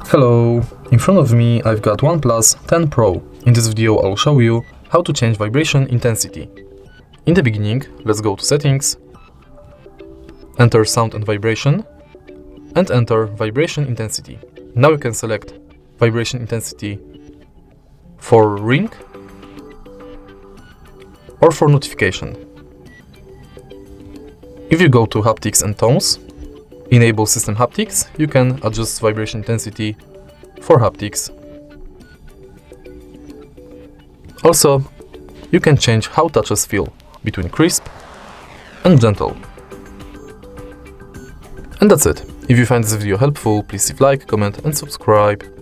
Hello! In front of me I've got OnePlus 10 Pro. In this video I'll show you how to change vibration intensity. In the beginning, let's go to Settings, enter Sound and Vibration, and enter Vibration Intensity. Now you can select Vibration Intensity for ring or for notification. If you go to Haptics and Tones, enable System Haptics, you can adjust vibration intensity for haptics. Also, you can change how touches feel between crisp and gentle. And that's it. If you find this video helpful, please leave a like, comment and subscribe.